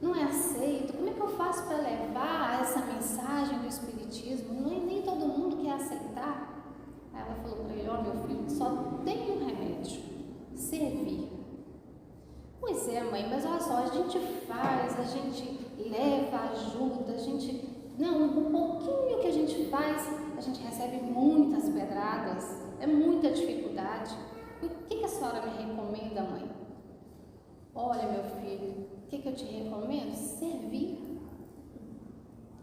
não é aceito. Como é que eu faço para levar essa mensagem do Espiritismo? Nem todo mundo quer aceitar. Aí ela falou para ele, ó, meu filho, só tem um remédio, servir. Pois é, mãe, mas olha só, a gente faz, a gente leva, ajuda, a gente... Não, um pouquinho que a gente faz, a gente recebe muitas pedradas, é muita dificuldade. E o que a senhora me recomenda, mãe? Olha, meu filho, o que eu te recomendo? Servir.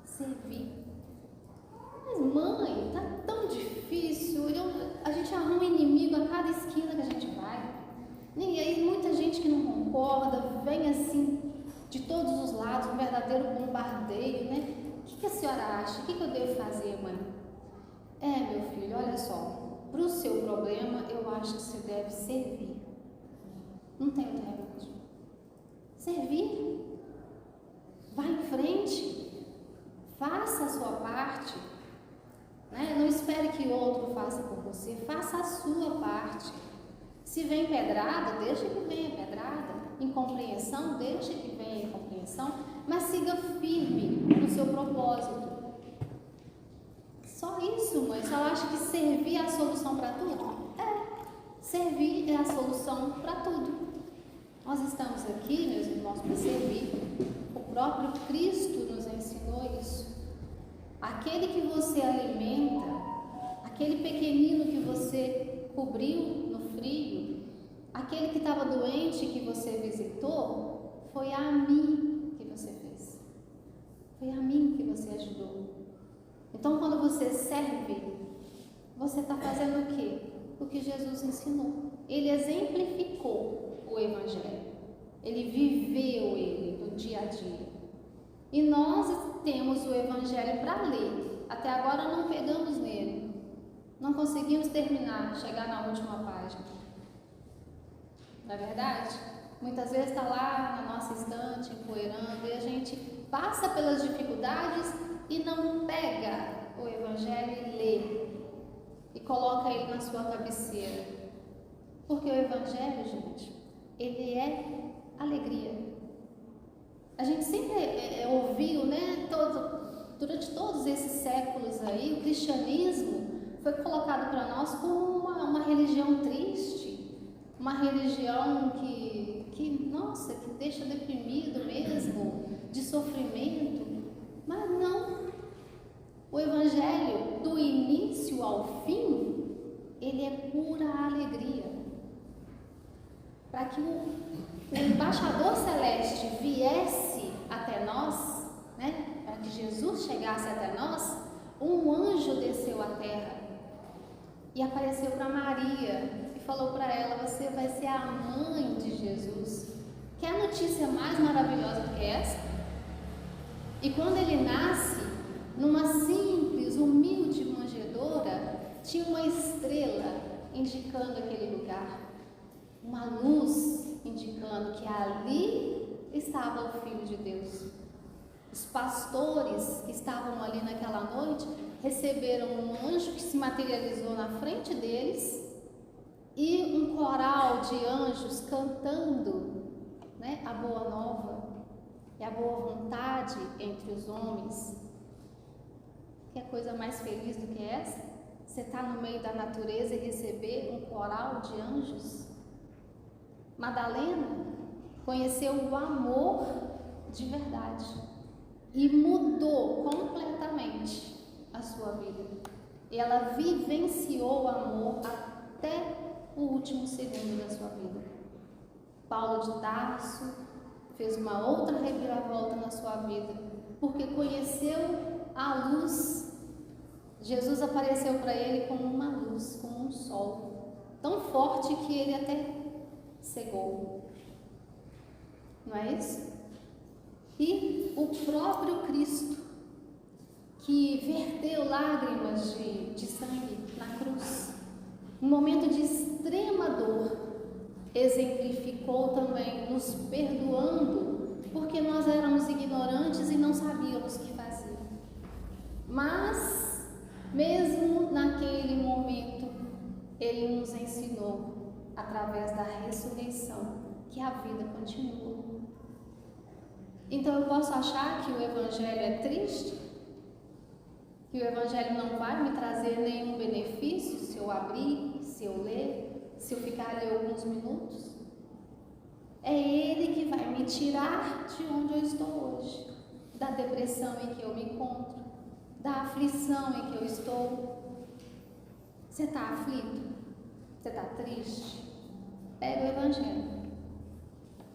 Servir. Mas, mãe, tá tão difícil, a gente arruma inimigo a cada esquina que a gente vai. E aí muita gente que não concorda, vem assim de todos os lados, um verdadeiro bombardeio, né? O que a senhora acha? O que eu devo fazer, mãe? Meu filho, olha só, para o seu problema, eu acho que você deve servir. Não tem outro remédio. Servir. Vá em frente. Faça a sua parte. Né? Não espere que outro faça por você. Faça a sua parte. Se vem pedrada, deixa que venha pedrada. Incompreensão, deixa que venha incompreensão. Mas siga firme no seu propósito. Só isso, mãe. Só acha que servir é a solução para tudo? Servir é a solução para tudo. Nós estamos aqui, meus irmãos, para servir. O próprio Cristo nos ensinou isso. Aquele que você alimenta, aquele pequenino que você cobriu no frio, aquele que estava doente que você visitou, foi a mim que você fez. Foi a mim que você ajudou. Então, quando você serve, você está fazendo o quê? O que Jesus ensinou. Ele exemplificou o Evangelho. Ele viveu ele no dia a dia. E nós temos o Evangelho para ler. Até agora não pegamos nele. Não conseguimos terminar, chegar na última página. Não é verdade? Muitas vezes está lá na nossa estante, empoeirando, e a gente passa pelas dificuldades e não pega o Evangelho e lê. E coloca ele na sua cabeceira. Porque o Evangelho, gente, ele é alegria. A gente sempre ouviu, né, durante todos esses séculos aí, o cristianismo foi colocado para nós como uma religião triste, uma religião que, nossa, que deixa deprimido mesmo, de sofrimento. Mas não. O Evangelho, do início ao fim, ele é pura alegria. Para que o embaixador celeste viesse até nós, né? Para que Jesus chegasse até nós, um anjo desceu à terra e apareceu para Maria e falou para ela: você vai ser a mãe de Jesus. Quer notícia mais maravilhosa do que essa? E quando ele nasce, numa simples, humilde manjedoura, tinha uma estrela indicando aquele lugar, uma luz indicando que ali estava o Filho de Deus. Os pastores que estavam ali naquela noite receberam um anjo que se materializou na frente deles e um coral de anjos cantando, né, a boa nova e a boa vontade entre os homens. Que coisa mais feliz do que essa? Você está no meio da natureza e receber um coral de anjos? Madalena conheceu o amor de verdade e mudou completamente a sua vida. Ela vivenciou o amor até o último segundo da sua vida. Paulo de Tarso fez uma outra reviravolta na sua vida, porque conheceu a luz. Jesus apareceu para ele como uma luz, como um sol, tão forte que ele até cegou. Não é isso? E o próprio Cristo, que verteu lágrimas de sangue na cruz, um momento de extrema dor, exemplificou também nos perdoando, porque nós éramos ignorantes e não sabíamos o que fazer. Mas, mesmo naquele momento, Ele nos ensinou, através da ressurreição, que a vida continua. Então eu posso achar que o Evangelho é triste? Que o Evangelho não vai me trazer nenhum benefício se eu abrir, se eu ler, se eu ficar ali alguns minutos? É Ele que vai me tirar de onde eu estou hoje, da depressão em que eu me encontro, da aflição em que eu estou. Você está aflito? Você está triste? Pega o Evangelho.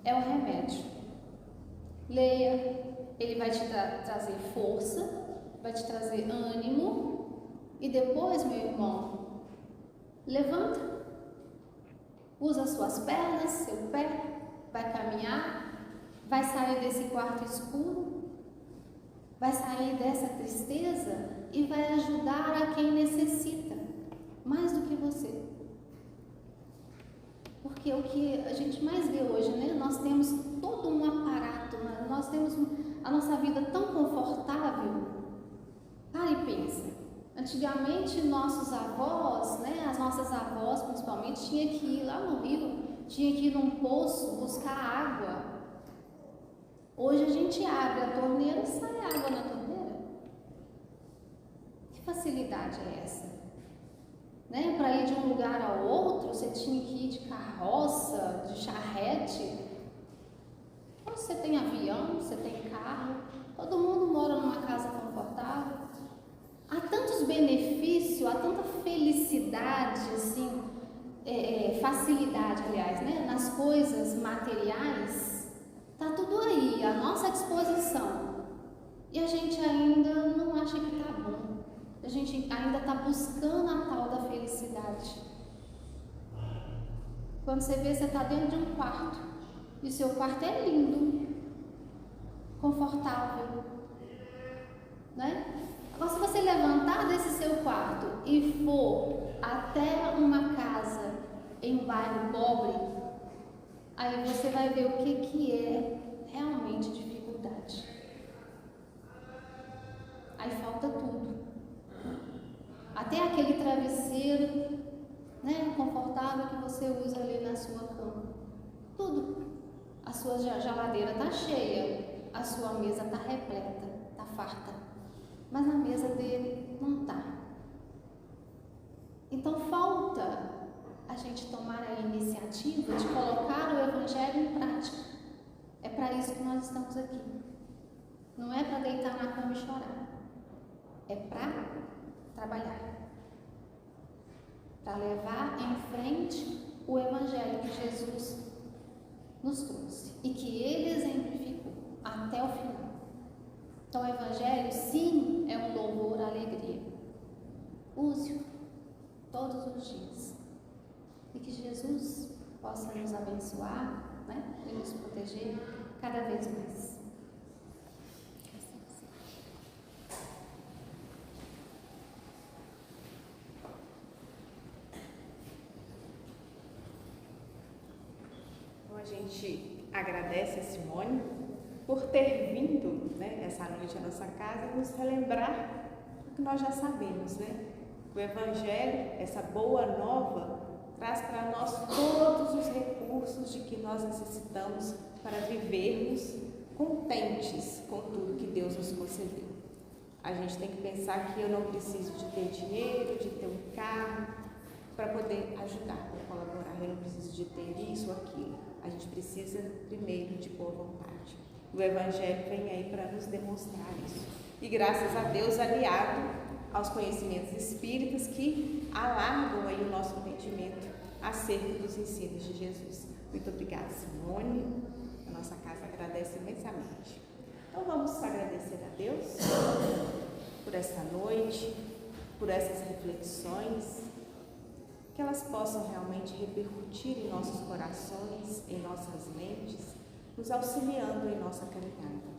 É o remédio. Leia, ele vai te trazer força, vai te trazer ânimo. E depois, meu irmão, levanta, usa suas pernas, seu pé, vai caminhar, vai sair desse quarto escuro, vai sair dessa tristeza e vai ajudar a quem necessita, mais do que você. Porque o que a gente mais vê hoje, né? Nós temos todo um aparato, nós temos a nossa vida tão confortável. Para e pensa. Antigamente, nossos avós, né? As nossas avós, principalmente, tinham que ir lá no rio, tinha que ir num poço buscar água. Hoje a gente abre a torneira e sai água na torneira. Que facilidade é essa? Né? Para ir de um lugar ao outro, você tinha que ir de carroça, de charrete. Hoje você tem avião, você tem carro, todo mundo mora numa casa confortável. Há tantos benefícios, há tanta felicidade, assim, facilidade, aliás, né? Nas coisas materiais, tá tudo aí, à nossa disposição. E a gente ainda não acha que tá bom. A gente ainda está buscando a tal da felicidade. Quando você vê, você está dentro de um quarto. E o seu quarto é lindo, confortável, né? Agora, se você levantar desse seu quarto e for até uma casa em um bairro pobre, aí você vai ver o que é realmente dificuldade. Aí falta tudo. Até aquele travesseiro, né, confortável que você usa ali na sua cama. Tudo. A sua geladeira está cheia, a sua mesa está repleta, está farta. Mas na mesa dele não está. Então falta a gente tomar a iniciativa de colocar o Evangelho em prática. É para isso que nós estamos aqui. Não é para deitar na cama e chorar. É para trabalhar, para levar em frente o Evangelho que Jesus nos trouxe e que Ele exemplificou até o final. Então, o Evangelho, sim, é um louvor à alegria. Use-o todos os dias e que Jesus possa nos abençoar, né, e nos proteger cada vez mais. A gente agradece a Simone por ter vindo, né, essa noite à nossa casa e nos relembrar o que nós já sabemos, né? O Evangelho, essa boa nova, traz para nós todos os recursos de que nós necessitamos para vivermos contentes com tudo que Deus nos concedeu. A gente tem que pensar que eu não preciso de ter dinheiro, de ter um carro para poder ajudar, para colaborar. Eu não preciso de ter isso ou aquilo. A gente precisa primeiro de boa vontade. O Evangelho vem aí para nos demonstrar isso. E graças a Deus, aliado aos conhecimentos espíritas que alargam aí o nosso entendimento acerca dos ensinos de Jesus. Muito obrigada, Simone. A nossa casa agradece imensamente. Então vamos agradecer a Deus por esta noite, por essas reflexões, que elas possam realmente repercutir em nossos corações, em nossas mentes, nos auxiliando em nossa caminhada.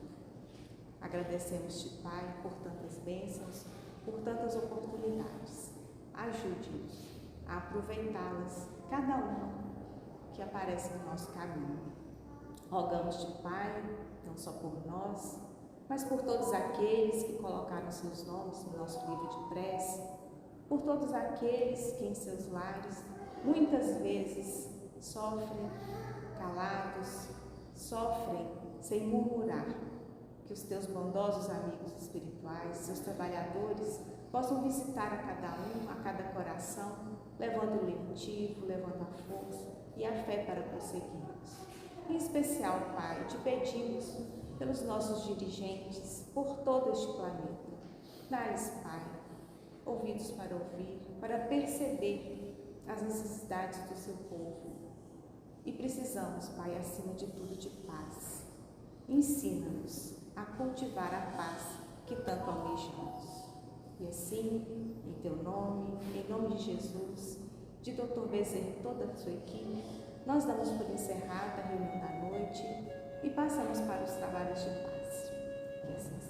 Agradecemos-te, Pai, por tantas bênçãos, por tantas oportunidades. Ajude-nos a aproveitá-las, cada uma que aparece no nosso caminho. Rogamos-te, Pai, não só por nós, mas por todos aqueles que colocaram seus nomes no nosso livro de prece, por todos aqueles que em seus lares muitas vezes sofrem calados, sofrem sem murmurar. Que os teus bondosos amigos espirituais, seus trabalhadores, possam visitar a cada um, a cada coração, levando o lentivo, levando a força e a fé para prosseguirmos. Em especial, Pai, te pedimos pelos nossos dirigentes, por todo este planeta. Dá-lhes, Pai, ouvidos para ouvir, para perceber as necessidades do seu povo. E precisamos, Pai, acima de tudo, de paz. Ensina-nos a cultivar a paz que tanto almejamos. E assim, em teu nome, em nome de Jesus, de Dr. Bezerra e toda a sua equipe, nós damos por encerrada a reunião da noite e passamos para os trabalhos de paz. Que assim seja.